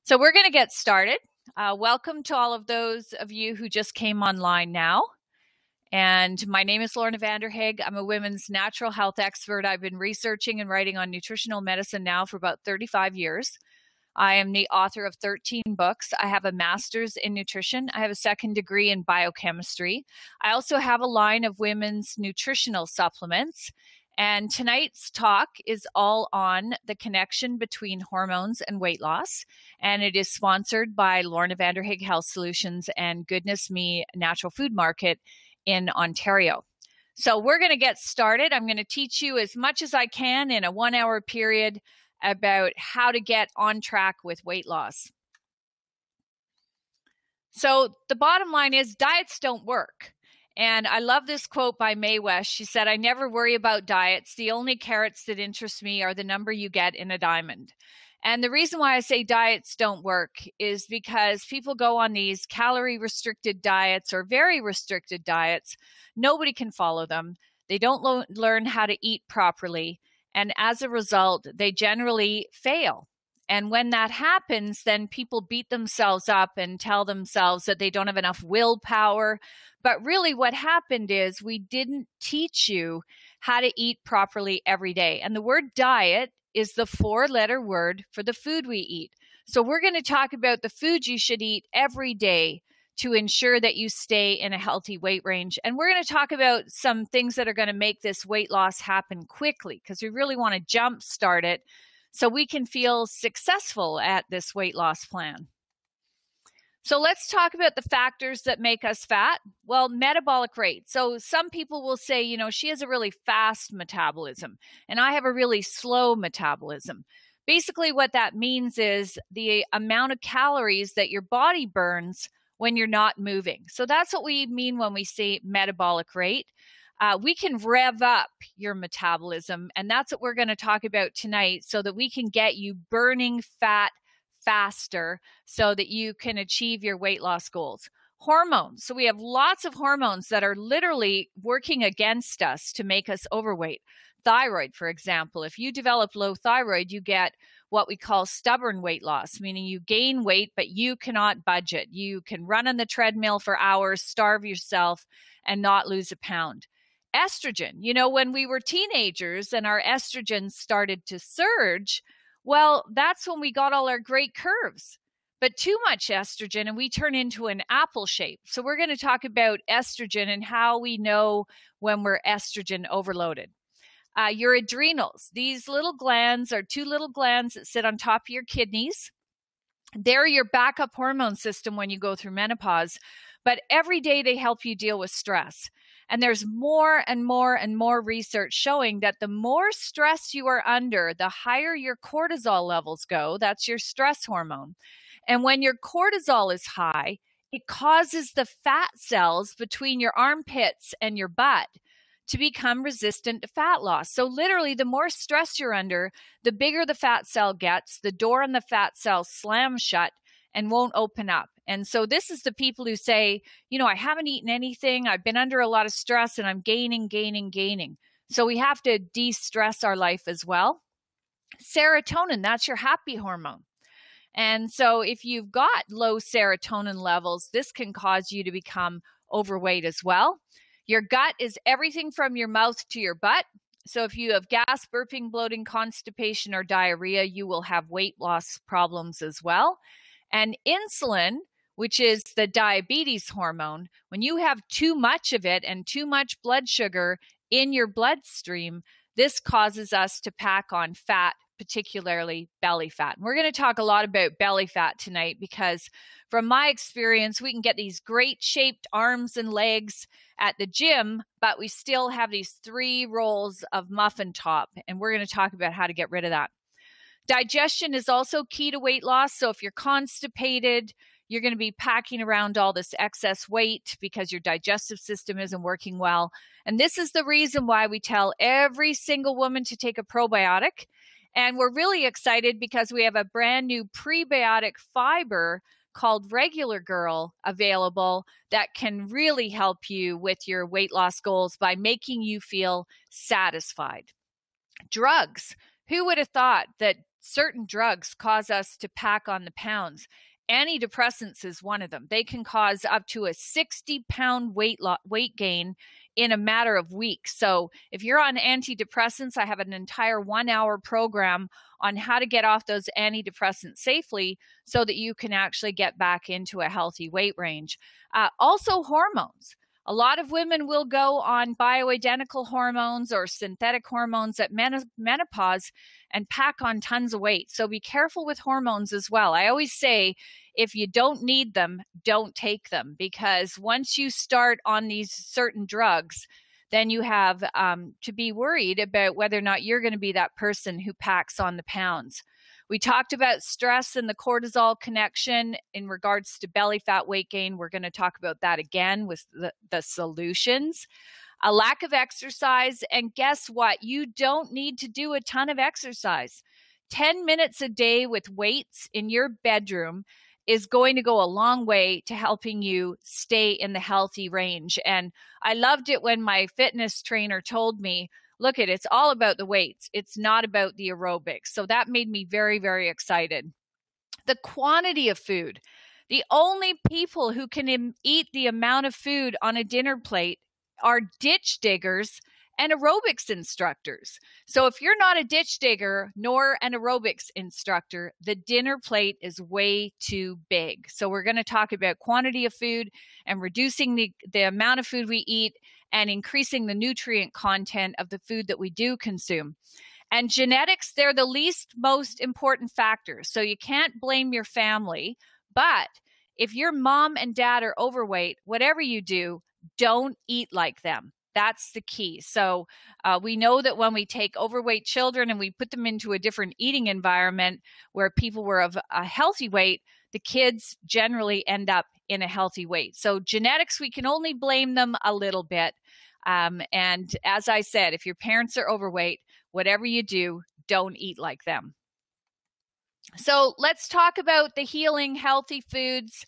So we're going to get started. Welcome to all of those of you who just came online now. And my name is Lorna Vanderhaeghe. I'm a women's natural health expert. I've been researching and writing on nutritional medicine now for about 35 years. I am the author of 13 books. I have a master's in nutrition. I have a second degree in biochemistry. I also have a line of women's nutritional supplements. And tonight's talk is all on the connection between hormones and weight loss. And it is sponsored by Lorna Vanderhaeghe Health Solutions and Goodness Me Natural Food Market in Ontario. So we're going to get started. I'm going to teach you as much as I can in a 1 hour period about how to get on track with weight loss. So the bottom line is diets don't work. And I love this quote by Mae West. She said, "I never worry about diets. The only carrots that interest me are the number you get in a diamond." And the reason why I say diets don't work is because people go on these calorie restricted diets or very restricted diets. Nobody can follow them. They don't learn how to eat properly. And as a result, they generally fail. And when that happens, then people beat themselves up and tell themselves that they don't have enough willpower. But really what happened is we didn't teach you how to eat properly every day. And the word diet is the 4-letter word for the food we eat. So we're going to talk about the food you should eat every day to ensure that you stay in a healthy weight range. And we're going to talk about some things that are going to make this weight loss happen quickly because we really want to jumpstart it so we can feel successful at this weight loss plan. So let's talk about the factors that make us fat. Well, metabolic rate. So some people will say, you know, she has a really fast metabolism and I have a really slow metabolism. Basically, what that means is the amount of calories that your body burns when you're not moving. So that's what we mean when we say metabolic rate. We can rev up your metabolism, and that's what we're going to talk about tonight so that we can get you burning fat faster so that you can achieve your weight loss goals. Hormones. So we have lots of hormones that are literally working against us to make us overweight. Thyroid, for example, if you develop low thyroid, you get what we call stubborn weight loss, meaning you gain weight, but you cannot budget. You can run on the treadmill for hours, starve yourself, and not lose a pound. Estrogen, you know, when we were teenagers and our estrogen started to surge, well, that's when we got all our great curves. But too much estrogen and we turn into an apple shape. So we're going to talk about estrogen and how we know when we're estrogen overloaded. Your adrenals. These little glands are 2 little glands that sit on top of your kidneys. They're your backup hormone system when you go through menopause. But every day they help you deal with stress. And there's more and more and more research showing that the more stress you are under, the higher your cortisol levels go. That's your stress hormone. And when your cortisol is high, it causes the fat cells between your armpits and your butt to become resistant to fat loss. So literally, the more stress you're under, the bigger the fat cell gets, the door on the fat cell slams shut and won't open up. And so this is the people who say, you know, I haven't eaten anything. I've been under a lot of stress and I'm gaining. So we have to de-stress our life as well. Serotonin, that's your happy hormone. And so if you've got low serotonin levels, this can cause you to become overweight as well. Your gut is everything from your mouth to your butt. So if you have gas, burping, bloating, constipation, or diarrhea, you will have weight loss problems as well. And insulin, which is the diabetes hormone, when you have too much of it and too much blood sugar in your bloodstream, this causes us to pack on fat, particularly belly fat. And we're going to talk a lot about belly fat tonight because from my experience, we can get these great shaped arms and legs at the gym, but we still have these 3 rolls of muffin top. And we're going to talk about how to get rid of that. Digestion is also key to weight loss. So if you're constipated, you're going to be packing around all this excess weight because your digestive system isn't working well. And this is the reason why we tell every single woman to take a probiotic. And we're really excited because we have a brand new prebiotic fiber called Regular Girl available that can really help you with your weight loss goals by making you feel satisfied. Drugs. Who would have thought that certain drugs cause us to pack on the pounds. Antidepressants is one of them. They can cause up to a 60-pound weight gain in a matter of weeks. So if you're on antidepressants, I have an entire 1-hour program on how to get off those antidepressants safely so that you can actually get back into a healthy weight range. Also hormones. A lot of women will go on bioidentical hormones or synthetic hormones at menopause and pack on tons of weight. So be careful with hormones as well. I always say, if you don't need them, don't take them, because once you start on these certain drugs, then you have to be worried about whether or not you're going to be that person who packs on the pounds. We talked about stress and the cortisol connection in regards to belly fat weight gain. We're going to talk about that again with the solutions. A lack of exercise. And guess what? You don't need to do a ton of exercise. 10 minutes a day with weights in your bedroom is going to go a long way to helping you stay in the healthy range. And I loved it when my fitness trainer told me, look, it's all about the weights. It's not about the aerobics. So that made me very, very excited. The quantity of food. The only people who can eat the amount of food on a dinner plate are ditch diggers and aerobics instructors. So if you're not a ditch digger nor an aerobics instructor, the dinner plate is way too big. So we're going to talk about quantity of food and reducing the amount of food we eat and increasing the nutrient content of the food that we do consume. And genetics, they're the least most important factor. So you can't blame your family, but if your mom and dad are overweight, whatever you do, don't eat like them. That's the key. So we know that when we take overweight children and we put them into a different eating environment where people were of a healthy weight, the kids generally end up in a healthy weight. So genetics, we can only blame them a little bit. And as I said, if your parents are overweight, whatever you do, don't eat like them. So let's talk about the healing healthy foods.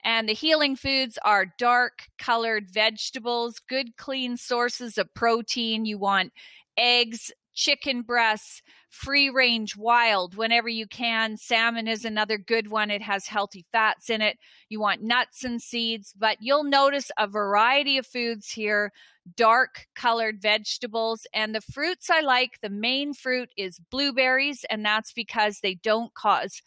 And the healing foods are dark colored vegetables, good clean sources of protein. You want eggs, chicken breasts, free range wild whenever you can. Salmon is another good one. It has healthy fats in it. You want nuts and seeds, but you'll notice a variety of foods here, dark colored vegetables. And the fruits I like, the main fruit is blueberries, and that's because they don't cause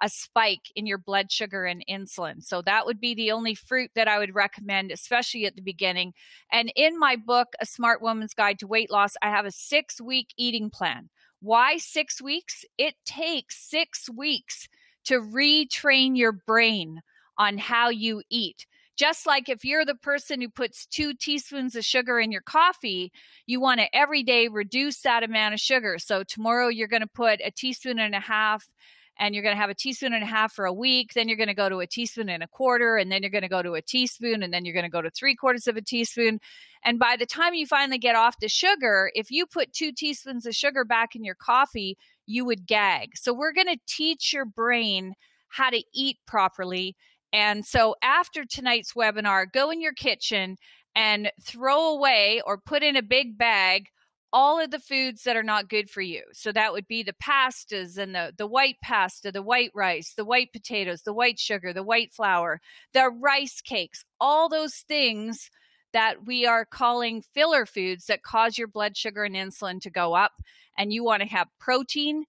a spike in your blood sugar and insulin. So that would be the only fruit that I would recommend, especially at the beginning. And in my book, A Smart Woman's Guide to Weight Loss, I have a 6-week eating plan. Why 6 weeks? It takes 6 weeks to retrain your brain on how you eat. Just like if you're the person who puts 2 teaspoons of sugar in your coffee, you want to every day reduce that amount of sugar. So tomorrow you're going to put 1.5 teaspoons, and you're going to have 1.5 teaspoons for a week. Then you're going to go to 1.25 teaspoons, and then you're going to go to 1 teaspoon, and then you're going to go to 3/4 teaspoon. And by the time you finally get off the sugar, if you put 2 teaspoons of sugar back in your coffee, you would gag. So we're going to teach your brain how to eat properly. And so after tonight's webinar, go in your kitchen and throw away or put in a big bag all of the foods that are not good for you. So that would be the pastas and the white pasta, the white rice, the white potatoes, the white sugar, the white flour, the rice cakes, all those things that we are calling filler foods that cause your blood sugar and insulin to go up. And you want to have protein,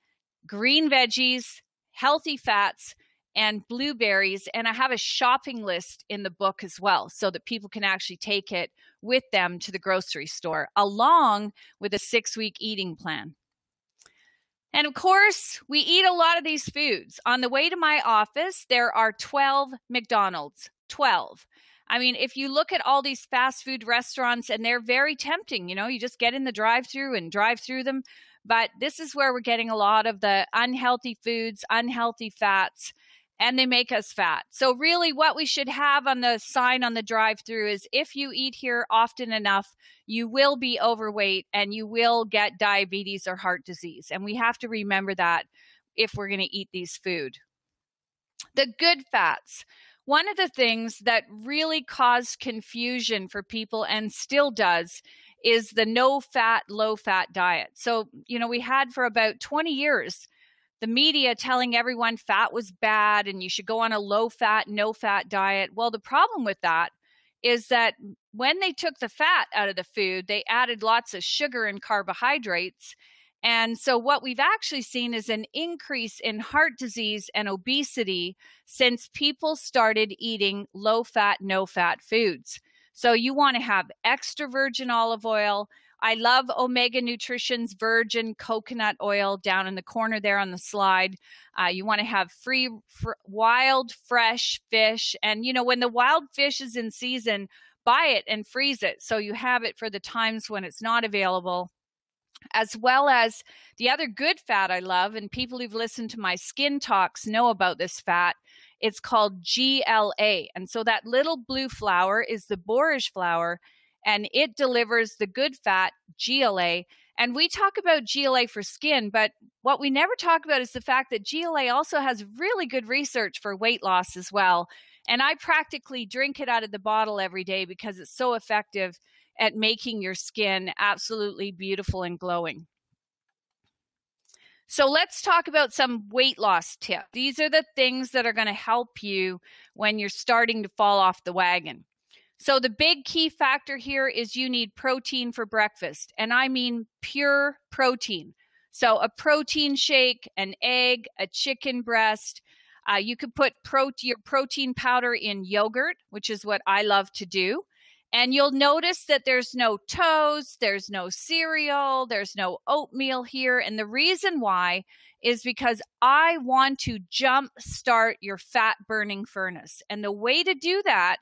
green veggies, healthy fats, and blueberries. And I have a shopping list in the book as well, so that people can actually take it with them to the grocery store, along with a 6-week eating plan. And of course, we eat a lot of these foods. On the way to my office, there are 12 McDonald's, 12. I mean, if you look at all these fast food restaurants, and they're very tempting, you just get in the drive-through and drive through them. But this is where we're getting a lot of the unhealthy foods, unhealthy fats, and they make us fat. So really what we should have on the sign on the drive-through is, if you eat here often enough, you will be overweight and you will get diabetes or heart disease. And we have to remember that if we're going to eat these food. The good fats. One of the things that really caused confusion for people, and still does, is the no-fat, low-fat diet. So, we had for about 20 years the media telling everyone fat was bad and you should go on a low fat, no fat diet. Well, the problem with that is that when they took the fat out of the food, they added lots of sugar and carbohydrates. And so what we've actually seen is an increase in heart disease and obesity since people started eating low fat, no fat foods. So you want to have extra virgin olive oil. I love Omega Nutrition's virgin coconut oil down in the corner there on the slide. You want to have free wild, fresh fish. And, you know, when the wild fish is in season, buy it and freeze it so you have it for the times when it's not available. As well as the other good fat I love, and people who've listened to my skin talks know about this fat. It's called GLA. And so that little blue flower is the borage flower, and it delivers the good fat, GLA. And we talk about GLA for skin, but what we never talk about is the fact that GLA also has really good research for weight loss as well. And I practically drink it out of the bottle every day because it's so effective at making your skin absolutely beautiful and glowing. So let's talk about some weight loss tips. These are the things that are going to help you when you're starting to fall off the wagon. So the big key factor here is you need protein for breakfast, and I mean pure protein. So a protein shake, an egg, a chicken breast. You could put your protein powder in yogurt, which is what I love to do. And you'll notice that there's no toast, there's no cereal, there's no oatmeal here. And the reason why is because I want to jumpstart your fat burning furnace. And the way to do that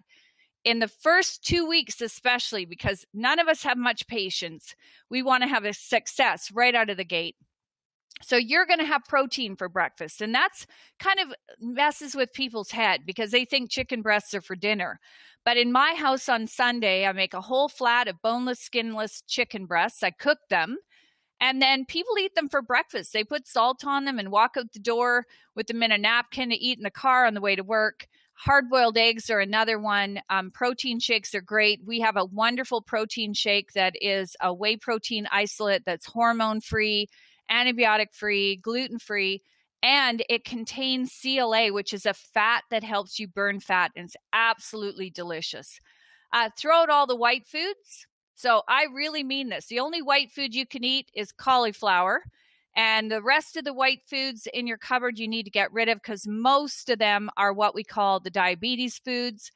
in the first 2 weeks, especially because none of us have much patience, we want to have a success right out of the gate. So you're going to have protein for breakfast, and that's kind of messes with people's head because they think chicken breasts are for dinner. But in my house on Sunday, I make a whole flat of boneless, skinless chicken breasts. I cook them, and then people eat them for breakfast. They put salt on them and walk out the door with them in a napkin to eat in the car on the way to work. Hard-boiled eggs are another one. Protein shakes are great. We have a wonderful protein shake that is a whey protein isolate that's hormone-free, antibiotic-free, gluten-free, and it contains CLA, which is a fat that helps you burn fat, and it's absolutely delicious. Throw out all the white foods. So I really mean this. The only white food you can eat is cauliflower, and the rest of the white foods in your cupboard you need to get rid of because most of them are what we call the diabetes foods,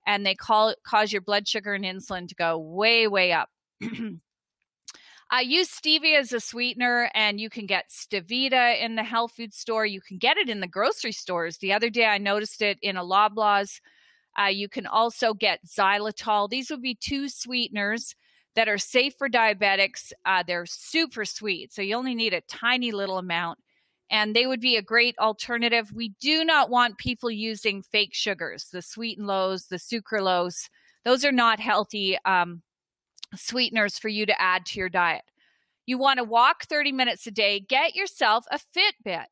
and they cause your blood sugar and insulin to go way, way up. I use stevia as a sweetener, and you can get Stevita in the health food store. You can get it in the grocery stores. The other day I noticed it in a Loblaws. You can also get xylitol. These would be two sweeteners that are safe for diabetics. They're super sweet, so you only need a tiny little amount, and they would be a great alternative. We do not want people using fake sugars, the sweet and lows, the sucralose. Those are not healthy sweeteners for you to add to your diet. You want to walk 30 minutes a day. Get yourself a Fitbit.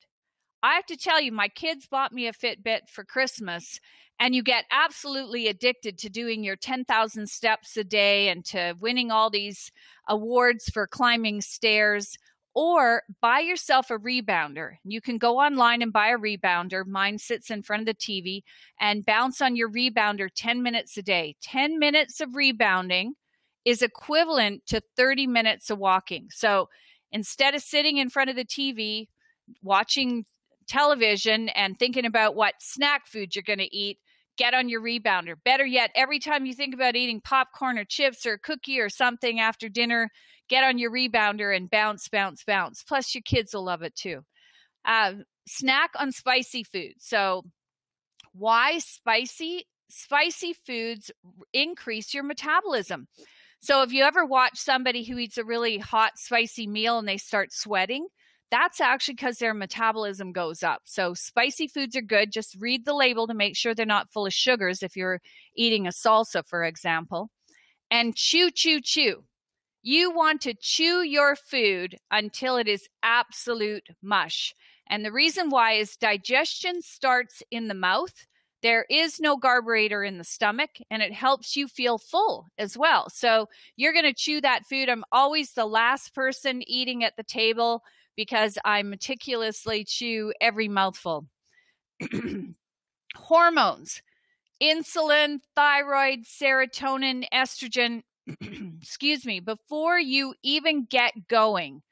I have to tell you, my kids bought me a Fitbit for Christmas, and you get absolutely addicted to doing your 10,000 steps a day and to winning all these awards for climbing stairs. Or buy yourself a rebounder. You can go online and buy a rebounder. Mine sits in front of the TV, and bounce on your rebounder 10 minutes a day. 10 minutes of rebounding is equivalent to 30 minutes of walking. So instead of sitting in front of the TV, watching television and thinking about what snack food you're going to eat, get on your rebounder. Better yet, every time you think about eating popcorn or chips or a cookie or something after dinner, get on your rebounder and bounce, bounce, bounce. Plus your kids will love it too. Snack on spicy food. So why spicy? Spicy foods increase your metabolism. So if you ever watch somebody who eats a really hot, spicy meal and they start sweating, that's actually because their metabolism goes up. So spicy foods are good. Just read the label to make sure they're not full of sugars if you're eating a salsa, for example. And chew, chew, chew. You want to chew your food until it is absolute mush. And the reason why is digestion starts in the mouth. There is no carburetor in the stomach, and it helps you feel full as well. So you're going to chew that food. I'm always the last person eating at the table because I meticulously chew every mouthful. Hormones: insulin, thyroid, serotonin, estrogen. Excuse me. Before you even get going,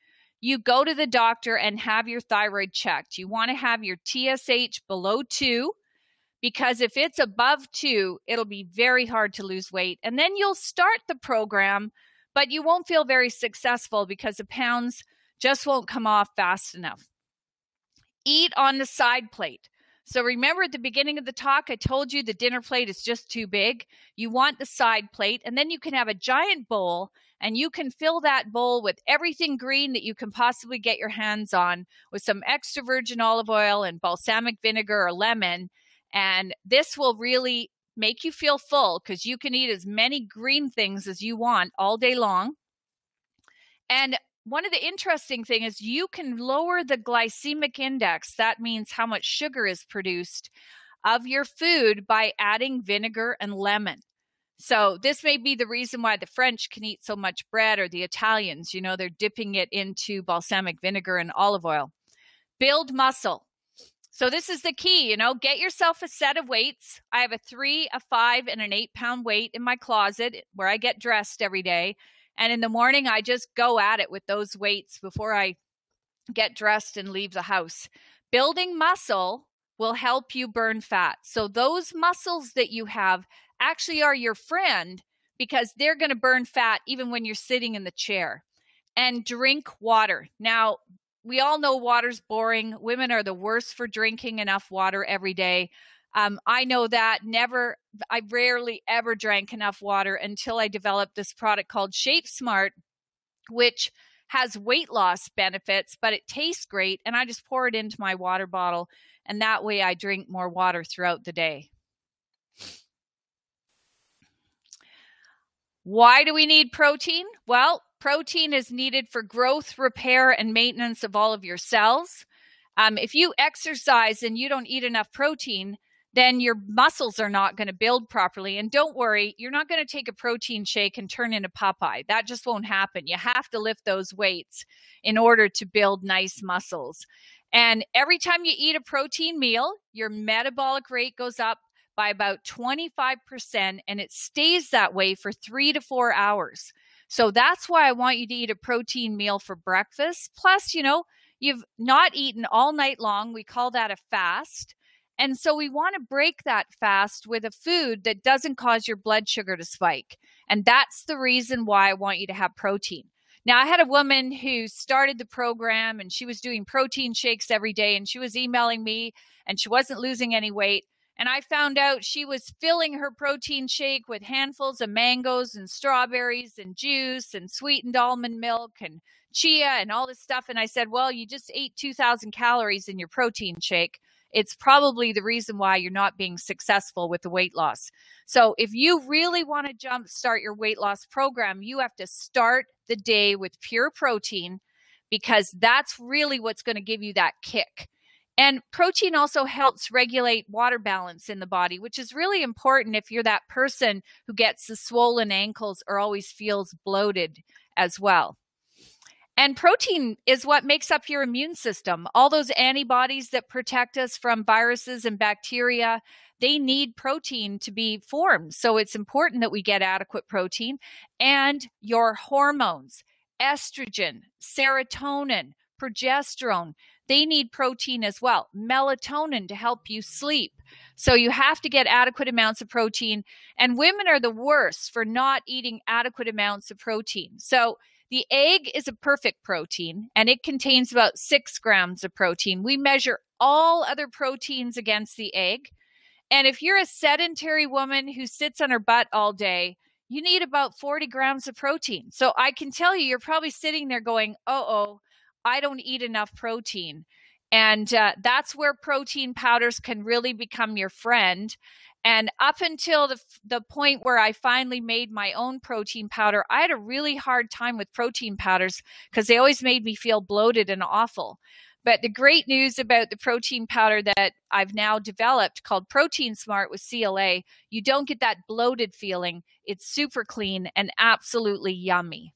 you go to the doctor and have your thyroid checked. You want to have your TSH below 2, because if it's above 2, it'll be very hard to lose weight. And then you'll start the program, but you won't feel very successful because the pounds just won't come off fast enough. Eat on the side plate. So remember at the beginning of the talk, I told you the dinner plate is just too big. You want the side plate, and then you can have a giant bowl, and you can fill that bowl with everything green that you can possibly get your hands on, with some extra virgin olive oil and balsamic vinegar or lemon. And this will really make you feel full, because you can eat as many green things as you want all day long. And one of the interesting things is you can lower the glycemic index. That means how much sugar is produced of your food, by adding vinegar and lemon. So this may be the reason why the French can eat so much bread, or the Italians, they're dipping it into balsamic vinegar and olive oil. Build muscle. So this is the key, get yourself a set of weights. I have a 3, a 5, and an 8-pound weight in my closet where I get dressed every day. And in the morning, I just go at it with those weights before I get dressed and leave the house. Building muscle will help you burn fat. So those muscles that you have actually are your friend, because they're going to burn fat even when you're sitting in the chair. And drink water. Now, we all know water's boring. Women are the worst for drinking enough water every day. I know that. I rarely ever drank enough water until I developed this product called Shape Smart, which has weight loss benefits, but it tastes great. And I just pour it into my water bottle, and that way I drink more water throughout the day. Why do we need protein? Well, protein is needed for growth, repair, and maintenance of all of your cells. If you exercise and you don't eat enough protein, then your muscles are not going to build properly. And don't worry, you're not going to take a protein shake and turn into Popeye. That just won't happen. You have to lift those weights in order to build nice muscles. And every time you eat a protein meal, your metabolic rate goes up by about 25%, and it stays that way for 3 to 4 hours. So that's why I want you to eat a protein meal for breakfast. Plus, you've not eaten all night long. We call that a fast. And so we want to break that fast with a food that doesn't cause your blood sugar to spike. And that's the reason why I want you to have protein. Now, I had a woman who started the program, and she was doing protein shakes every day, and she was emailing me, and she wasn't losing any weight. And I found out she was filling her protein shake with handfuls of mangoes and strawberries and juice and sweetened almond milk and chia and all this stuff. And I said, well, you just ate 2,000 calories in your protein shake. It's probably the reason why you're not being successful with the weight loss. So if you really want to jumpstart your weight loss program, you have to start the day with pure protein, because that's really what's going to give you that kick. And protein also helps regulate water balance in the body, which is really important if you're that person who gets the swollen ankles or always feels bloated as well. And protein is what makes up your immune system. All those antibodies that protect us from viruses and bacteria, they need protein to be formed. So it's important that we get adequate protein. And your hormones, estrogen, serotonin, progesterone, they need protein as well. Melatonin to help you sleep. So you have to get adequate amounts of protein. And women are the worst for not eating adequate amounts of protein. So the egg is a perfect protein, and it contains about 6 grams of protein. We measure all other proteins against the egg. And if you're a sedentary woman who sits on her butt all day, you need about 40 grams of protein. So I can tell you, you're probably sitting there going, I don't eat enough protein. And that's where protein powders can really become your friend. And up until the point where I finally made my own protein powder, I had a really hard time with protein powders because they always made me feel bloated and awful. But the great news about the protein powder that I've now developed called Protein Smart with CLA, you don't get that bloated feeling. It's super clean and absolutely yummy.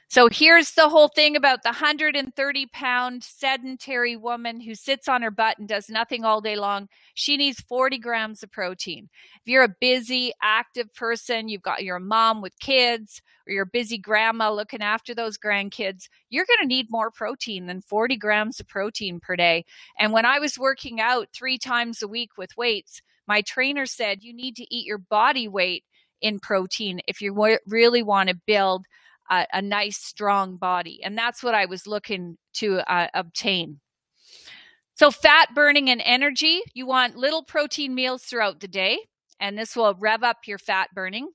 So here's the whole thing about the 130-pound sedentary woman who sits on her butt and does nothing all day long. She needs 40 grams of protein. If you're a busy, active person, you're a mom with kids, or you're a busy grandma looking after those grandkids, you're going to need more protein than 40 grams of protein per day. And when I was working out 3 times a week with weights, my trainer said you need to eat your body weight in protein if you really want to build a nice, strong body. And that's what I was looking to obtain. So fat burning and energy, you want little protein meals throughout the day, and this will rev up your fat burning.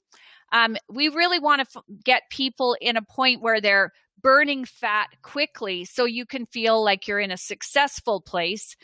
We really want to get people in a point where they're burning fat quickly so you can feel like you're in a successful place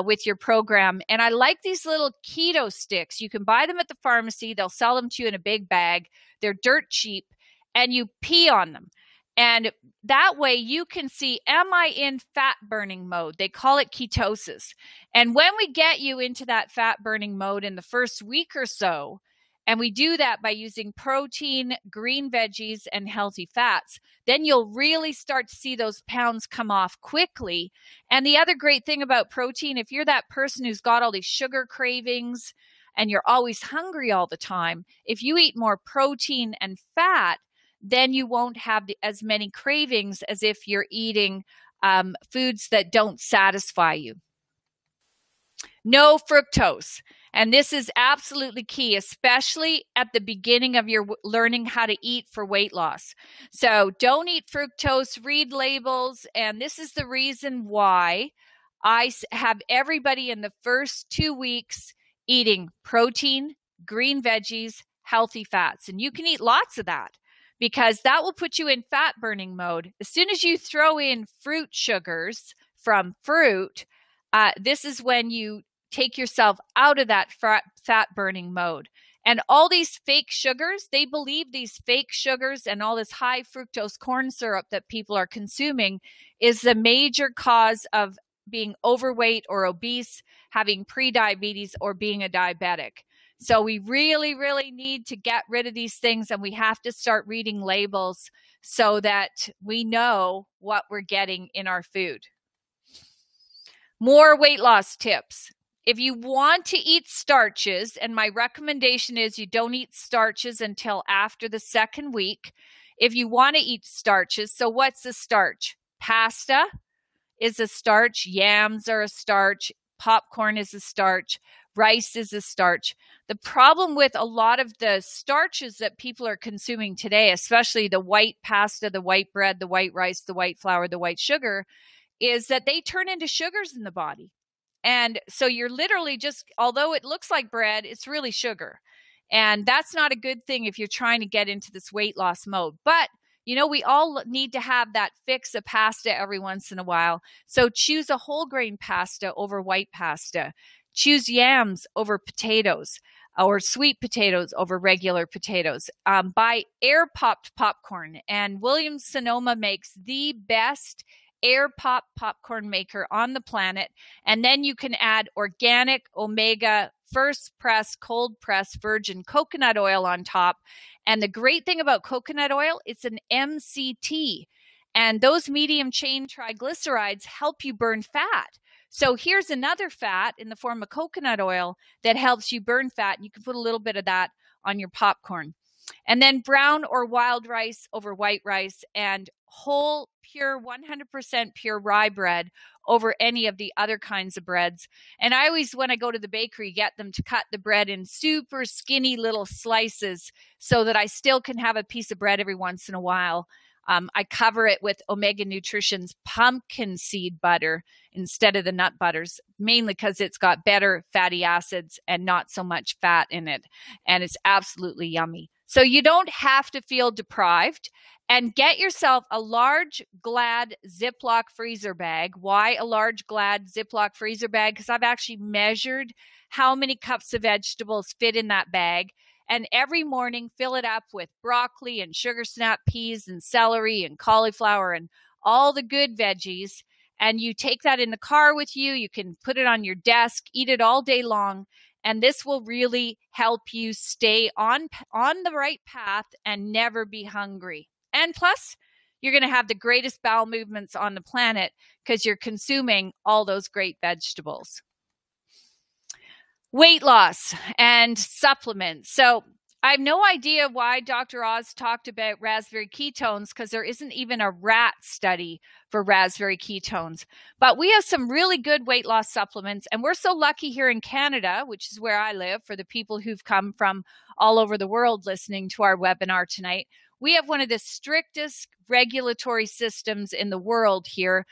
with your program. And I like these little keto sticks. You can buy them at the pharmacy. They'll sell them to you in a big bag. They're dirt cheap. And you pee on them. And that way you can see, am I in fat burning mode? They call it ketosis. And when we get you into that fat burning mode in the first week or so, and we do that by using protein, green veggies, and healthy fats, then you'll really start to see those pounds come off quickly. And the other great thing about protein, if you're that person who's got all these sugar cravings and you're always hungry all the time, if you eat more protein and fat, then you won't have as many cravings as if you're eating foods that don't satisfy you. No fructose. And this is absolutely key, especially at the beginning of your learning how to eat for weight loss. So don't eat fructose, read labels. And this is the reason why I have everybody in the first 2 weeks eating protein, green veggies, healthy fats. And you can eat lots of that, because that will put you in fat burning mode. As soon as you throw in fruit sugars from fruit, this is when you take yourself out of that fat burning mode. And all these fake sugars, they believe these fake sugars and all this high fructose corn syrup that people are consuming is the major cause of being overweight or obese, having prediabetes, or being a diabetic. So we really, really need to get rid of these things, and we have to start reading labels so that we know what we're getting in our food. More weight loss tips. If you want to eat starches, and my recommendation is you don't eat starches until after the 2nd week. If you want to eat starches, so what's a starch? Pasta is a starch. Yams are a starch. Popcorn is a starch. Rice is a starch. The problem with a lot of the starches that people are consuming today, especially the white pasta, the white bread, the white rice, the white flour, the white sugar, is that they turn into sugars in the body. And so you're literally just, although it looks like bread, it's really sugar. And that's not a good thing if you're trying to get into this weight loss mode. But you know, we all need to have that fix of pasta every once in a while. So choose a whole grain pasta over white pasta. Choose yams over potatoes, or sweet potatoes over regular potatoes. Buy air-popped popcorn. And Williams-Sonoma makes the best air-pop popcorn maker on the planet. And then you can add organic omega first press, cold press virgin coconut oil on top. And the great thing about coconut oil, it's an MCT. And those medium chain triglycerides help you burn fat. So here's another fat in the form of coconut oil that helps you burn fat. And you can put a little bit of that on your popcorn. And then brown or wild rice over white rice, and whole, pure, 100% pure rye bread over any of the other kinds of breads. And I always, when I go to the bakery, get them to cut the bread in super skinny little slices so that I still can have a piece of bread every once in a while. I cover it with Omega Nutrition's pumpkin seed butter instead of the nut butters, mainly because it's got better fatty acids and not so much fat in it. And it's absolutely yummy. So you don't have to feel deprived, and get yourself a large Glad Ziploc freezer bag. Why a large Glad Ziploc freezer bag? Because I've actually measured how many cups of vegetables fit in that bag. And every morning, fill it up with broccoli and sugar snap peas and celery and cauliflower and all the good veggies. And you take that in the car with you. You can put it on your desk, eat it all day long. And this will really help you stay on the right path and never be hungry. And plus, you're going to have the greatest bowel movements on the planet because you're consuming all those great vegetables. Weight loss and supplements. So I have no idea why Dr. Oz talked about raspberry ketones because there isn't even a rat study for raspberry ketones. But we have some really good weight loss supplements, and we're so lucky here in Canada, which is where I live, for the people who've come from all over the world listening to our webinar tonight. We have one of the strictest regulatory systems in the world here,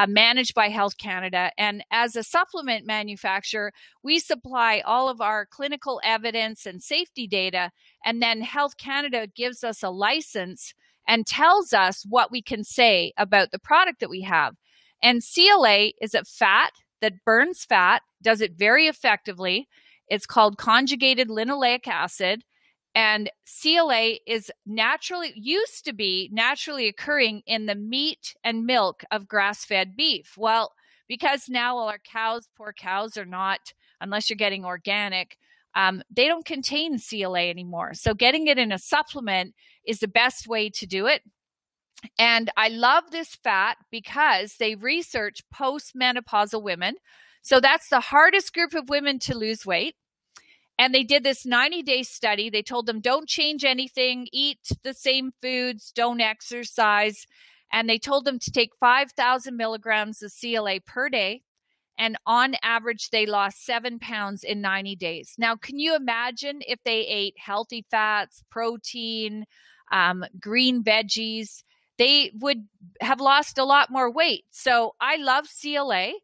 managed by Health Canada. And as a supplement manufacturer, we supply all of our clinical evidence and safety data, and then Health Canada gives us a license and tells us what we can say about the product that we have. And CLA is a fat that burns fat, does it very effectively. It's called conjugated linoleic acid. And CLA is used to be naturally occurring in the meat and milk of grass-fed beef. Well, because now all our cows, poor cows, are not, unless you're getting organic, they don't contain CLA anymore. So getting it in a supplement is the best way to do it. And I love this fat because they research postmenopausal women. So that's the hardest group of women to lose weight. And they did this 90-day study. They told them, don't change anything, eat the same foods, don't exercise. And they told them to take 5,000 milligrams of CLA per day. And on average, they lost 7 pounds in 90 days. Now, can you imagine if they ate healthy fats, protein, green veggies? They would have lost a lot more weight. So I love CLA.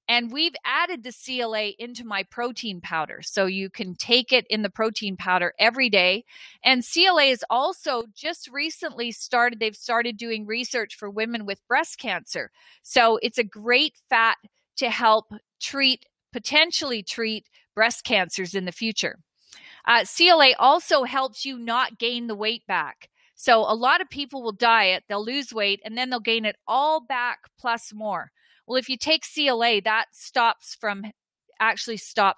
And we've added the CLA into my protein powder. So you can take it in the protein powder every day. And CLA is also just recently they've started doing research for women with breast cancer. So it's a great fat to help potentially treat breast cancers in the future. CLA also helps you not gain the weight back. So a lot of people will diet, they'll lose weight, and then they'll gain it all back plus more. Well, if you take CLA, that stops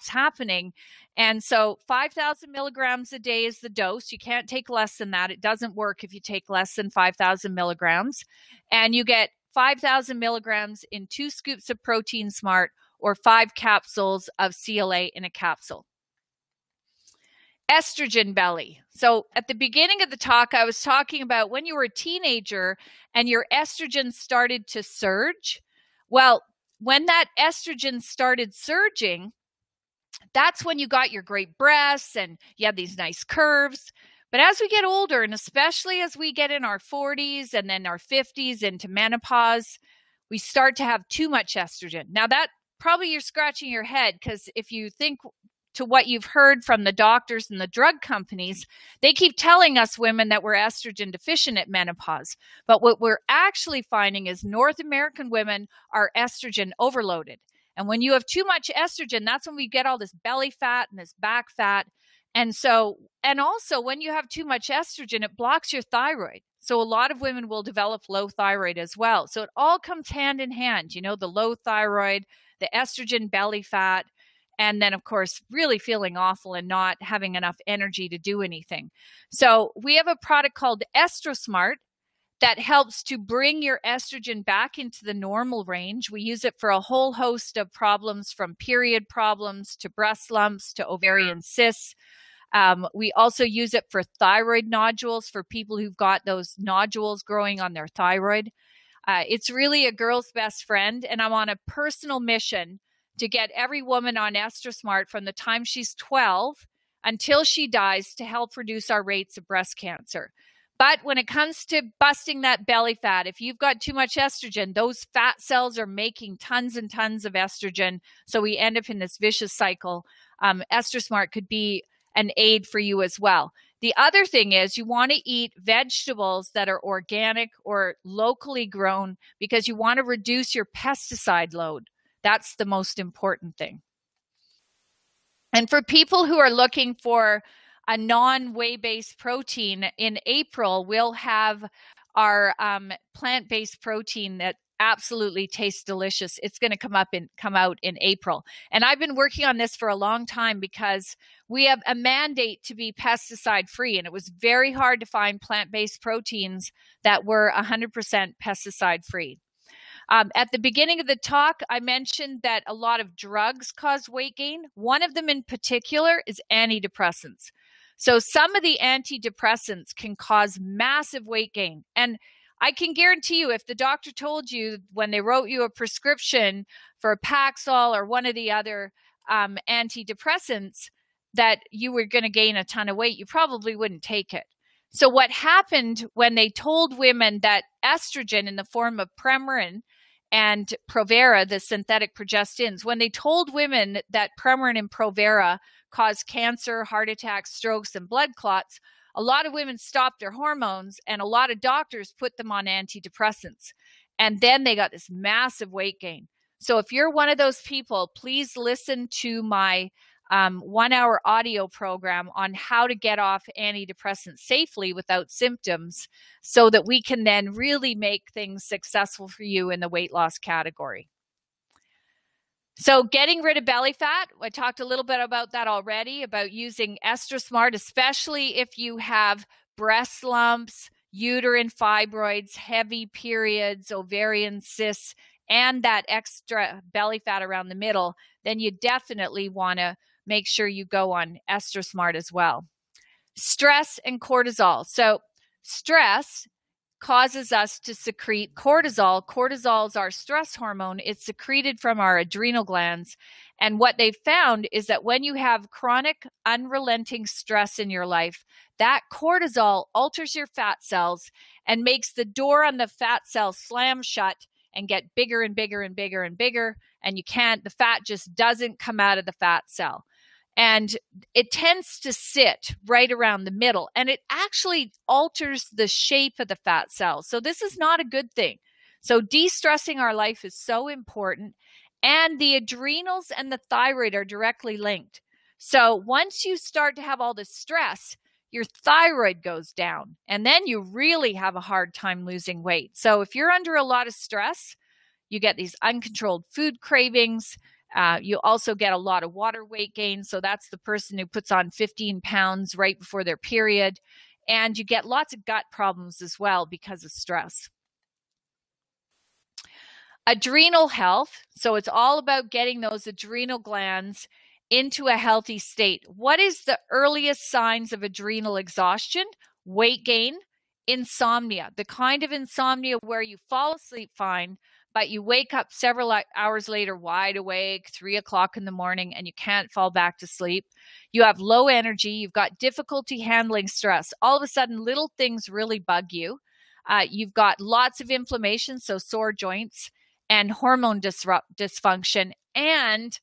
happening. And so 5,000 milligrams a day is the dose. You can't take less than that. It doesn't work if you take less than 5,000 milligrams. And you get 5,000 milligrams in 2 scoops of Protein Smart or 5 capsules of CLA in a capsule. Estrogen belly. So at the beginning of the talk, I was talking about when you were a teenager and your estrogen started to surge. Well, when that estrogen started surging, that's when you got your great breasts and you have these nice curves. But as we get older, and especially as we get in our 40s and then our 50s into menopause, we start to have too much estrogen. Now that probably you're scratching your head because if you think to what you've heard from the doctors and the drug companies, they keep telling us women that we're estrogen deficient at menopause. But what we're actually finding is North American women are estrogen overloaded. And when you have too much estrogen, that's when we get all this belly fat and this back fat. And also when you have too much estrogen, it blocks your thyroid. So a lot of women will develop low thyroid as well. So it all comes hand in hand, the low thyroid, the estrogen belly fat, and then, of course, really feeling awful and not having enough energy to do anything. So we have a product called EstroSmart that helps to bring your estrogen back into the normal range. We use it for a whole host of problems, from period problems to breast lumps to ovarian cysts. We also use it for thyroid nodules for people who've got those nodules growing on their thyroid. It's really a girl's best friend, and I'm on a personal mission to get every woman on EstroSmart from the time she's 12 until she dies to help reduce our rates of breast cancer. But when it comes to busting that belly fat, if you've got too much estrogen, those fat cells are making tons and tons of estrogen. So we end up in this vicious cycle. EstroSmart could be an aid for you as well. The other thing is you want to eat vegetables that are organic or locally grown because you want to reduce your pesticide load. That's the most important thing. And for people who are looking for a non-whey-based protein, in April, we'll have our plant-based protein that absolutely tastes delicious. It's going to come out in April. And I've been working on this for a long time because we have a mandate to be pesticide free, and it was very hard to find plant-based proteins that were 100% pesticide free. At the beginning of the talk, I mentioned that a lot of drugs cause weight gain. One of them in particular is antidepressants. So some of the antidepressants can cause massive weight gain. And I can guarantee you, if the doctor told you when they wrote you a prescription for Paxil or one of the other antidepressants that you were going to gain a ton of weight, you probably wouldn't take it. So what happened when they told women that estrogen in the form of Premarin and Provera, the synthetic progestins, when they told women that Premarin and Provera cause cancer, heart attacks, strokes, and blood clots, a lot of women stopped their hormones and a lot of doctors put them on antidepressants. And then they got this massive weight gain. So if you're one of those people, please listen to my 1-hour audio program on how to get off antidepressants safely without symptoms so that we can then really make things successful for you in the weight loss category. So getting rid of belly fat, I talked a little bit about that already, about using EstroSmart, especially if you have breast lumps, uterine fibroids, heavy periods, ovarian cysts, and that extra belly fat around the middle, then you definitely want to make sure you go on EstroSmart as well. Stress and cortisol. So stress causes us to secrete cortisol. Cortisol is our stress hormone. It's secreted from our adrenal glands. And what they found is that when you have chronic, unrelenting stress in your life, that cortisol alters your fat cells and makes the door on the fat cell slam shut and get bigger and bigger and bigger and bigger. And the fat just doesn't come out of the fat cell. And it tends to sit right around the middle, and it actually alters the shape of the fat cells. So this is not a good thing. So de-stressing our life is so important, and the adrenals and the thyroid are directly linked. So once you start to have all this stress, your thyroid goes down, and then you really have a hard time losing weight. So if you're under a lot of stress, you get these uncontrolled food cravings. You also get a lot of water weight gain. So that's the person who puts on 15 pounds right before their period. And you get lots of gut problems as well because of stress. Adrenal health. So it's all about getting those adrenal glands into a healthy state. What is the earliest signs of adrenal exhaustion? Weight gain, insomnia, the kind of insomnia where you fall asleep fine, but you wake up several hours later wide awake, 3 o'clock in the morning, and you can't fall back to sleep. You have low energy. You've got difficulty handling stress. All of a sudden, little things really bug you. You've got lots of inflammation, so sore joints, and hormone dysfunction. And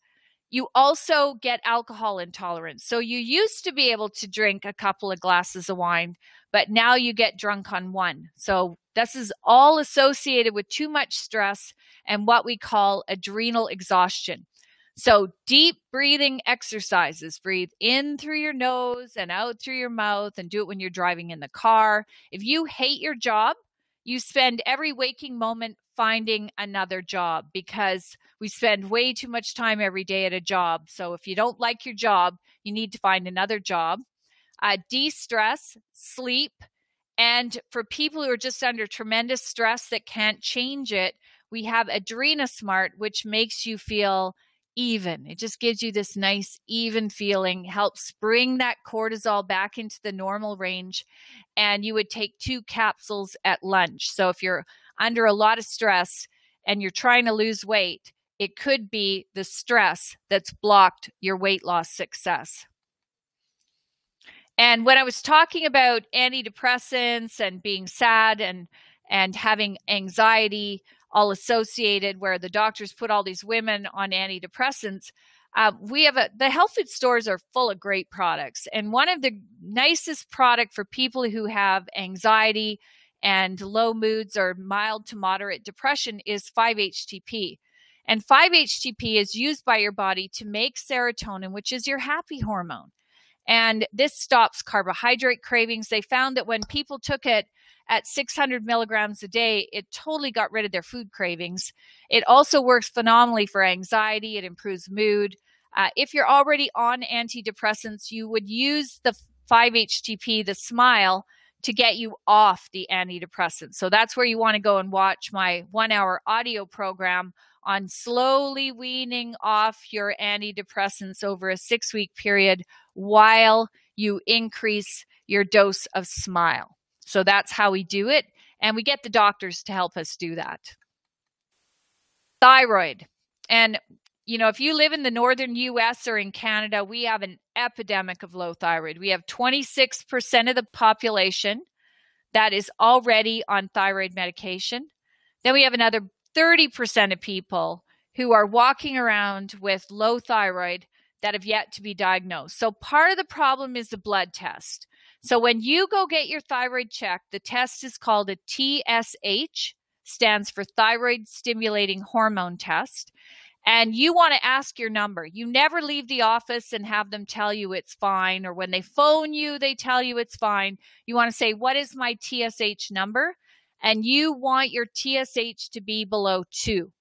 you also get alcohol intolerance. So you used to be able to drink a couple of glasses of wine, but now you get drunk on one. So this is all associated with too much stress and what we call adrenal exhaustion. So deep breathing exercises. Breathe in through your nose and out through your mouth, and do it when you're driving in the car. If you hate your job, you spend every waking moment finding another job, because we spend way too much time every day at a job. So if you don't like your job, you need to find another job. De-stress, sleep. And for people who are just under tremendous stress that can't change it, we have AdrenaSmart, which makes you feel even. It just gives you this nice, even feeling, helps bring that cortisol back into the normal range. And you would take 2 capsules at lunch. So if you're under a lot of stress and you're trying to lose weight, it could be the stress that's blocked your weight loss success. And when I was talking about antidepressants and being sad and having anxiety all associated, where the doctors put all these women on antidepressants, we have the health food stores are full of great products. And one of the nicest product for people who have anxiety and low moods or mild to moderate depression is 5-HTP. And 5-HTP is used by your body to make serotonin, which is your happy hormone. And this stops carbohydrate cravings. They found that when people took it at 600 milligrams a day, it totally got rid of their food cravings. It also works phenomenally for anxiety. It improves mood. If you're already on antidepressants, you would use the 5-HTP, the Smile, to get you off the antidepressants. So that's where you want to go and watch my 1-hour audio program on slowly weaning off your antidepressants over a 6-week period while you increase your dose of Smile. So that's how we do it. And we get the doctors to help us do that. Thyroid. And, you know, if you live in the northern US or in Canada, we have an epidemic of low thyroid. We have 26% of the population that is already on thyroid medication. Then we have another 30% of people who are walking around with low thyroid that have yet to be diagnosed. So part of the problem is the blood test. So when you go get your thyroid checked, the test is called a TSH, stands for thyroid stimulating hormone test. And you want to ask your number. You never leave the office and have them tell you it's fine, or when they phone you, they tell you it's fine. You want to say, what is my TSH number? And you want your TSH to be below 2.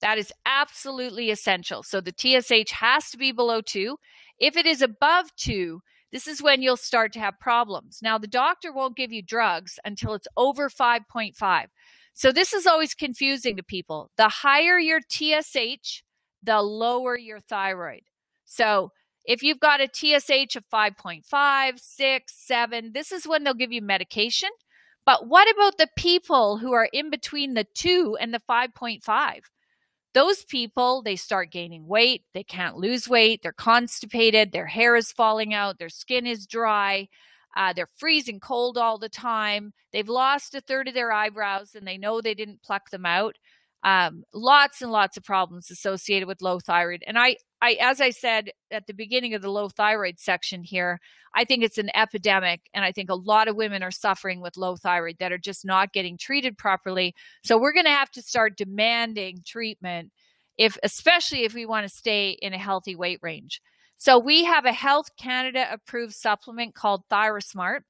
That is absolutely essential. So the TSH has to be below 2. If it is above 2, this is when you'll start to have problems. Now, the doctor won't give you drugs until it's over 5.5. So this is always confusing to people. The higher your TSH, the lower your thyroid. So if you've got a TSH of 5.5, 6, 7, this is when they'll give you medication. But what about the people who are in between the 2 and the 5.5? Those people, they start gaining weight. They can't lose weight. They're constipated. Their hair is falling out. Their skin is dry. They're freezing cold all the time. They've lost a third of their eyebrows and they know they didn't pluck them out. Lots and lots of problems associated with low thyroid. And I, as I said at the beginning of the low thyroid section here, I think it's an epidemic. And I think a lot of women are suffering with low thyroid that are just not getting treated properly. So we're going to have to start demanding treatment, especially if we want to stay in a healthy weight range. So we have a Health Canada approved supplement called ThyroSmart,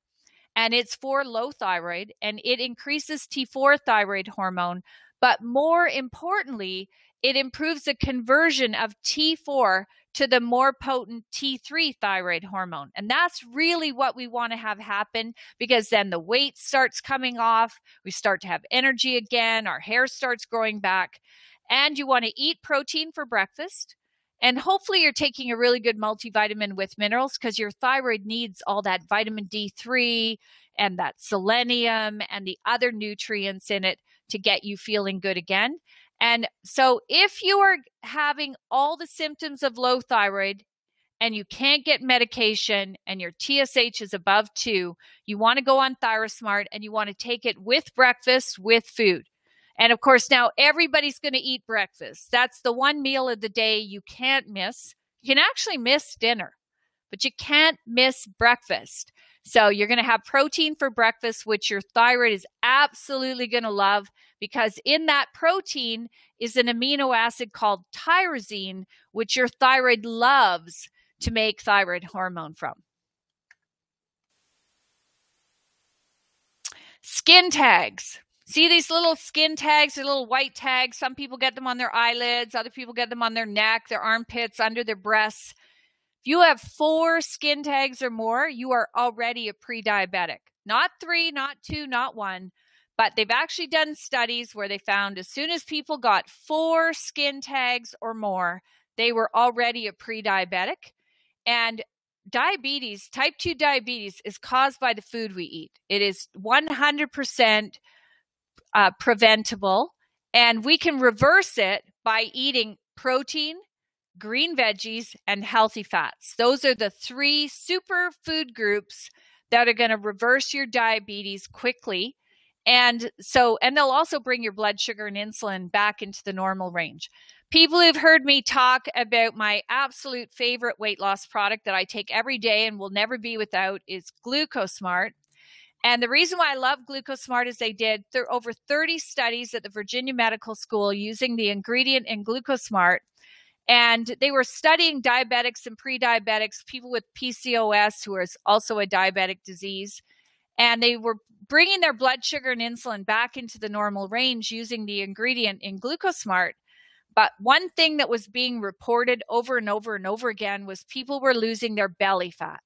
and it's for low thyroid, and it increases T4 thyroid hormone. But more importantly, it improves the conversion of T4 to the more potent T3 thyroid hormone. And that's really what we want to have happen, because then the weight starts coming off. We start to have energy again. Our hair starts growing back. And you want to eat protein for breakfast. And hopefully you're taking a really good multivitamin with minerals, because your thyroid needs all that vitamin D3 and that selenium and the other nutrients in it to get you feeling good again. And so if you are having all the symptoms of low thyroid and you can't get medication and your TSH is above 2, you want to go on ThyroSmart and you want to take it with breakfast, with food. And of course, now everybody's going to eat breakfast. That's the one meal of the day you can't miss. You can actually miss dinner, but you can't miss breakfast. So you're going to have protein for breakfast, which your thyroid is absolutely going to love, because in that protein is an amino acid called tyrosine, which your thyroid loves to make thyroid hormone from. Skin tags. See these little skin tags, the little white tags? Some people get them on their eyelids. Other people get them on their neck, their armpits, under their breasts. If you have 4 skin tags or more, you are already a pre-diabetic. Not 3, not 2, not 1. But they've actually done studies where they found as soon as people got 4 skin tags or more, they were already a pre-diabetic. And diabetes, type 2 diabetes, is caused by the food we eat. It is 100% preventable, and we can reverse it by eating protein, green veggies, and healthy fats. Those are the 3 super food groups that are going to reverse your diabetes quickly. And they'll also bring your blood sugar and insulin back into the normal range. People who've heard me talk about my absolute favorite weight loss product that I take every day and will never be without is GlucoSmart. And the reason why I love GlucoSmart is they did over 30 studies at the Virginia Medical School using the ingredient in GlucoSmart. And they were studying diabetics and pre-diabetics, people with PCOS, who is also a diabetic disease. And they were bringing their blood sugar and insulin back into the normal range using the ingredient in GlucoSmart. But one thing that was being reported over and over and over again was people were losing their belly fat.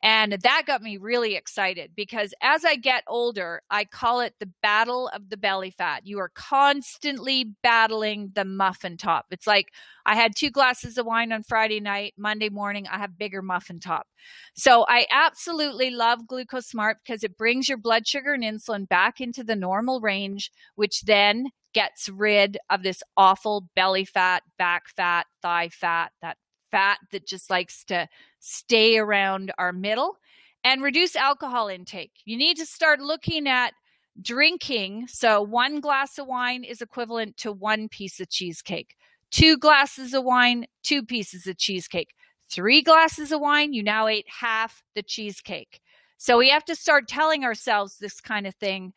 And that got me really excited because as I get older, I call it the battle of the belly fat. You are constantly battling the muffin top. It's like I had 2 glasses of wine on Friday night. Monday morning, I have bigger muffin top. So I absolutely love GlucoSmart because it brings your blood sugar and insulin back into the normal range, which then gets rid of this awful belly fat, back fat, thigh fat, that fat that just likes to stay around our middle, and reduce alcohol intake. You need to start looking at drinking. So 1 glass of wine is equivalent to 1 piece of cheesecake. 2 glasses of wine, 2 pieces of cheesecake. 3 glasses of wine, you now ate half the cheesecake. So we have to start telling ourselves this kind of thing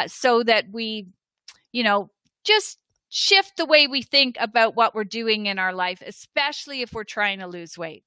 so that we, just shift the way we think about what we're doing in our life, especially if we're trying to lose weight.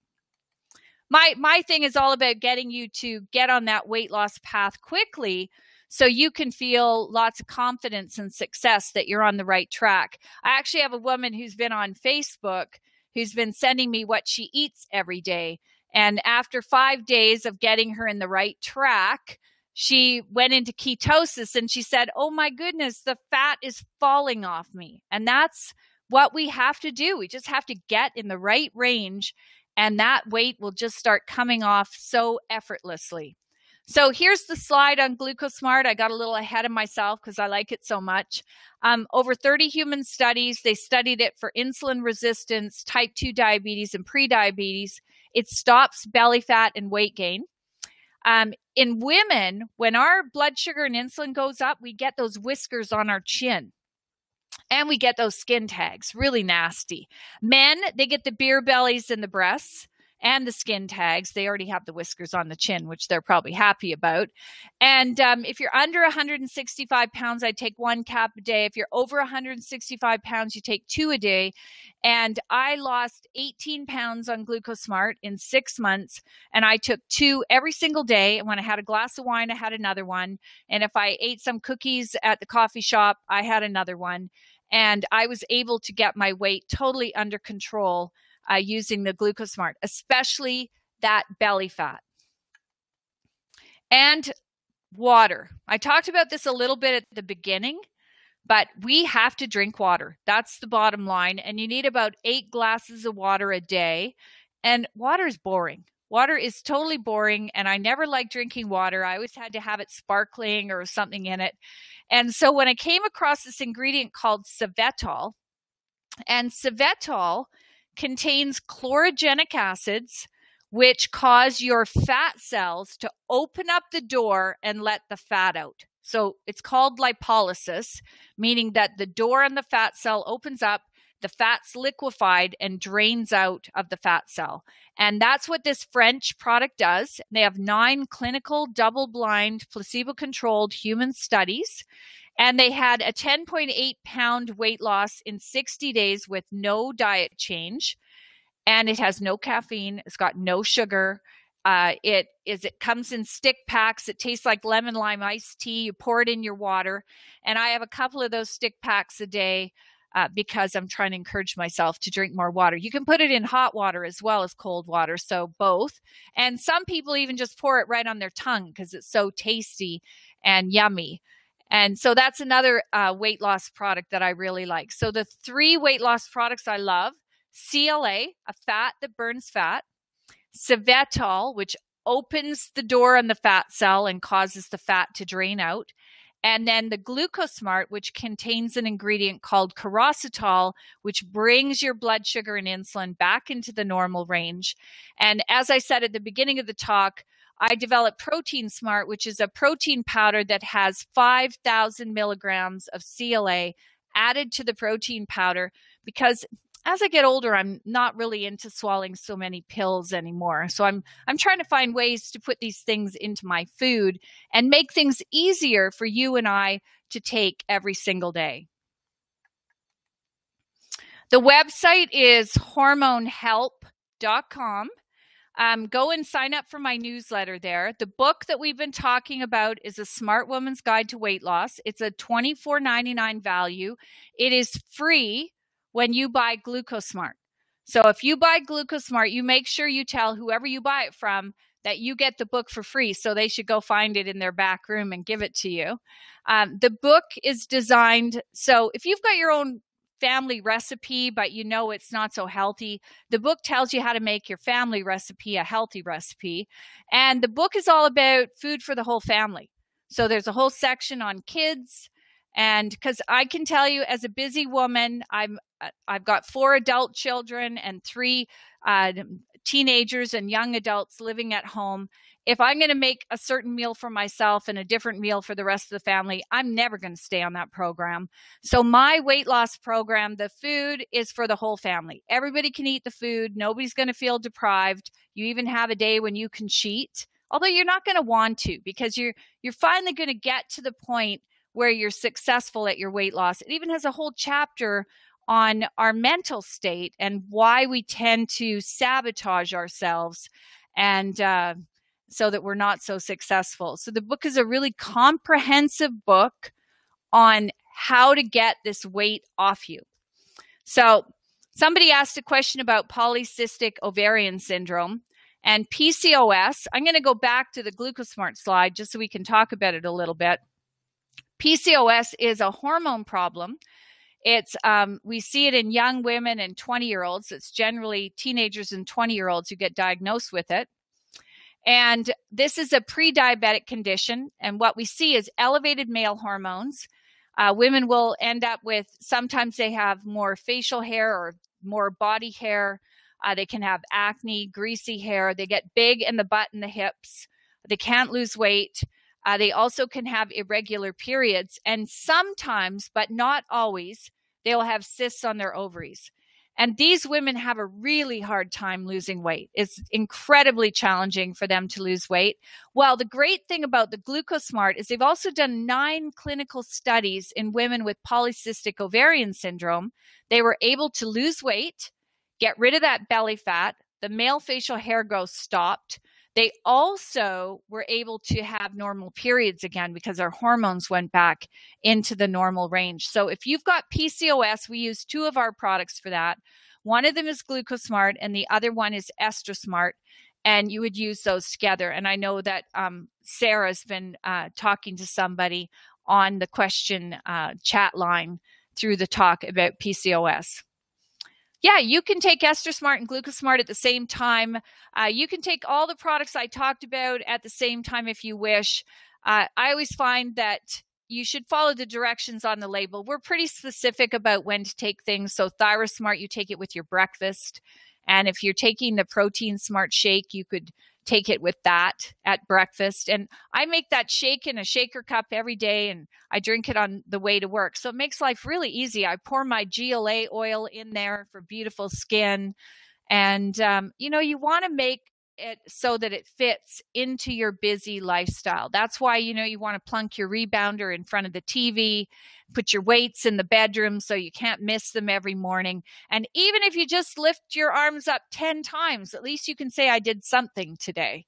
My thing is all about getting you to get on that weight loss path quickly so you can feel lots of confidence and success that you're on the right track. I actually have a woman who's been on Facebook who's been sending me what she eats every day. And after 5 days of getting her in the right track, she went into ketosis and she said, oh my goodness, the fat is falling off me. And that's what we have to do. We just have to get in the right range and that weight will just start coming off so effortlessly. So here's the slide on GlucoSmart. I got a little ahead of myself because I like it so much. Over 30 human studies, they studied it for insulin resistance, type 2 diabetes, and prediabetes. It stops belly fat and weight gain. In women, when our blood sugar and insulin goes up, we get those whiskers on our chin and we get those skin tags, really nasty. Men, they get the beer bellies and the breasts and the skin tags. They already have the whiskers on the chin, which they're probably happy about. And if you're under 165 pounds, I take 1 cap a day. If you're over 165 pounds, you take 2 a day. And I lost 18 pounds on GlucoSmart in 6 months. And I took 2 every single day. And when I had a glass of wine, I had another one. And if I ate some cookies at the coffee shop, I had another one. And I was able to get my weight totally under control using the GlucoSmart, especially that belly fat. And water. I talked about this a little bit at the beginning, but we have to drink water. That's the bottom line. And you need about 8 glasses of water a day. And water is boring. Water is totally boring. And I never liked drinking water. I always had to have it sparkling or something in it. And so when I came across this ingredient called Savetol, and Savetol contains chlorogenic acids, which cause your fat cells to open up the door and let the fat out. So it's called lipolysis, meaning that the door on the fat cell opens up, the fat's liquefied and drains out of the fat cell. And that's what this French product does. They have 9 clinical, double-blind, placebo-controlled human studies. And they had a 10.8 pound weight loss in 60 days with no diet change. And it has no caffeine. It's got no sugar. It comes in stick packs. It tastes like lemon lime iced tea. You pour it in your water. And I have a couple of those stick packs a day because I'm trying to encourage myself to drink more water. You can put it in hot water as well as cold water. So both. And some people even just pour it right on their tongue because it's so tasty and yummy. And so that's another weight loss product that I really like. So the 3 weight loss products I love: CLA, a fat that burns fat; Savetol, which opens the door on the fat cell and causes the fat to drain out; and then the GlucoSmart, which contains an ingredient called carositol, which brings your blood sugar and insulin back into the normal range. And as I said at the beginning of the talk, I developed Protein Smart, which is a protein powder that has 5,000 milligrams of CLA added to the protein powder because as I get older, I'm not really into swallowing so many pills anymore. So I'm trying to find ways to put these things into my food and make things easier for you and I to take every single day. The website is hormonehelp.com. Go and sign up for my newsletter there. The book that we've been talking about is A Smart Woman's Guide to Weight Loss. It's a $24.99 value. It is free when you buy GlucoSmart. So if you buy GlucoSmart, you make sure you tell whoever you buy it from that you get the book for free. So they should go find it in their back room and give it to you. The book is designed, so if you've got your own family recipe, but you know it's not so healthy, the book tells you how to make your family recipe a healthy recipe. And the book is all about food for the whole family. So there's a whole section on kids. And because I can tell you, as a busy woman, I've got 4 adult children and 3 teenagers and young adults living at home. If I'm going to make a certain meal for myself and a different meal for the rest of the family, I'm never going to stay on that program. So my weight loss program, the food is for the whole family. Everybody can eat the food. Nobody's going to feel deprived. You even have a day when you can cheat, although you're not going to want to, because you're finally going to get to the point where you're successful at your weight loss. It even has a whole chapter on our mental state and why we tend to sabotage ourselves, and so that we're not so successful. So the book is a really comprehensive book on how to get this weight off you. So somebody asked a question about polycystic ovarian syndrome and PCOS. I'm going to go back to the GlucoSmart slide just so we can talk about it a little bit. PCOS is a hormone problem. It's we see it in young women and 20-year-olds. It's generally teenagers and 20-year-olds who get diagnosed with it. And this is a pre-diabetic condition. And what we see is elevated male hormones. Women will end up with, sometimes they have more facial hair or more body hair. They can have acne, greasy hair. They get big in the butt and the hips. They can't lose weight. They also can have irregular periods, and sometimes, but not always, they'll have cysts on their ovaries. And these women have a really hard time losing weight. It's incredibly challenging for them to lose weight. Well, the great thing about the GlucoSmart is they've also done 9 clinical studies in women with polycystic ovarian syndrome. They were able to lose weight, get rid of that belly fat, the male facial hair growth stopped. They also were able to have normal periods again because our hormones went back into the normal range. So if you've got PCOS, we use 2 of our products for that. One of them is GlucoSmart and the other one is EstroSmart, and you would use those together. And I know that Sarah's been talking to somebody on the question chat line through the talk about PCOS. Yeah, you can take EstroSmart and GlucoSmart at the same time. You can take all the products I talked about at the same time if you wish. I always find that you should follow the directions on the label. We're pretty specific about when to take things. So ThyroSmart, you take it with your breakfast. And if you're taking the Protein Smart shake, you could take it with that at breakfast. And I make that shake in a shaker cup every day, and I drink it on the way to work. So it makes life really easy. I pour my GLA oil in there for beautiful skin. And, you want to make it so that it fits into your busy lifestyle. That's why, you want to plunk your rebounder in front of the TV, put your weights in the bedroom so you can't miss them every morning. And even if you just lift your arms up 10 times, at least you can say I did something today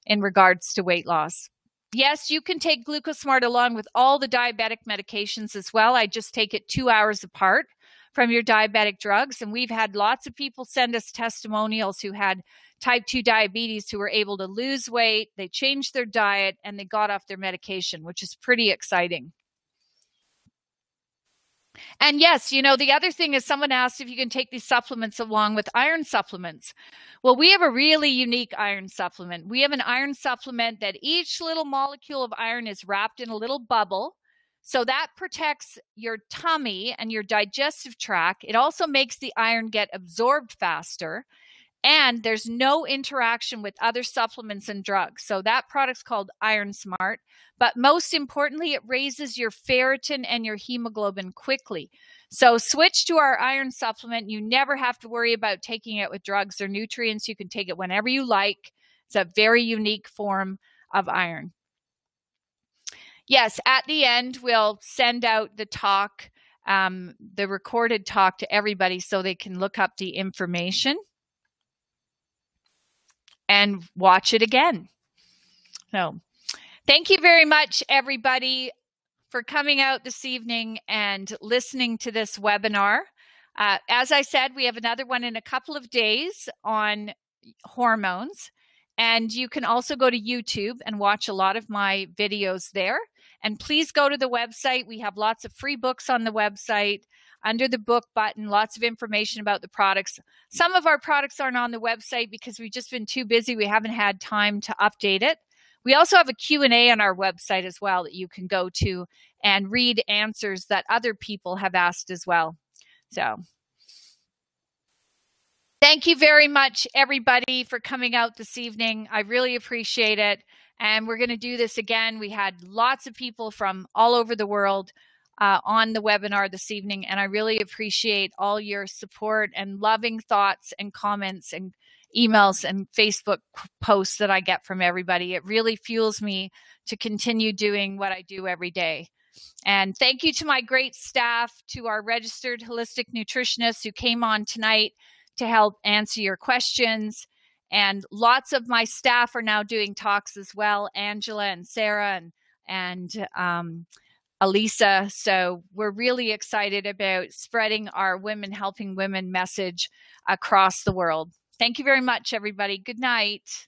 in regards to weight loss. Yes, you can take GlucoSmart along with all the diabetic medications as well. I just take it 2 hours apart from your diabetic drugs. And we've had lots of people send us testimonials who had type 2 diabetes who were able to lose weight, they changed their diet, and they got off their medication, which is pretty exciting. And yes, the other thing is someone asked if you can take these supplements along with iron supplements. Well, we have a really unique iron supplement. We have an iron supplement that each little molecule of iron is wrapped in a little bubble. So that protects your tummy and your digestive tract. It also makes the iron get absorbed faster. And there's no interaction with other supplements and drugs. So that product's called Iron Smart. But most importantly, it raises your ferritin and your hemoglobin quickly. So switch to our iron supplement. You never have to worry about taking it with drugs or nutrients. You can take it whenever you like. It's a very unique form of iron. Yes, at the end, we'll send out the talk the recorded talk to everybody so they can look up the information and watch it again. So thank you very much, everybody, for coming out this evening and listening to this webinar. As I said, we have another one in a couple of days on hormones. And you can also go to YouTube and watch a lot of my videos there. And please go to the website. We have lots of free books on the website. Under the book button, lots of information about the products. Some of our products aren't on the website because we've just been too busy. We haven't had time to update it. We also have a Q&A on our website as well that you can go to and read answers that other people have asked as well. So thank you very much, everybody, for coming out this evening. I really appreciate it. And we're going to do this again. We had lots of people from all over the world on the webinar this evening. And I really appreciate all your support and loving thoughts and comments and emails and Facebook posts that I get from everybody. It really fuels me to continue doing what I do every day. And thank you to my great staff, to our registered holistic nutritionists who came on tonight to help answer your questions. And lots of my staff are now doing talks as well, Angela and Sarah and Alisa. So we're really excited about spreading our Women Helping Women message across the world. Thank you very much, everybody. Good night.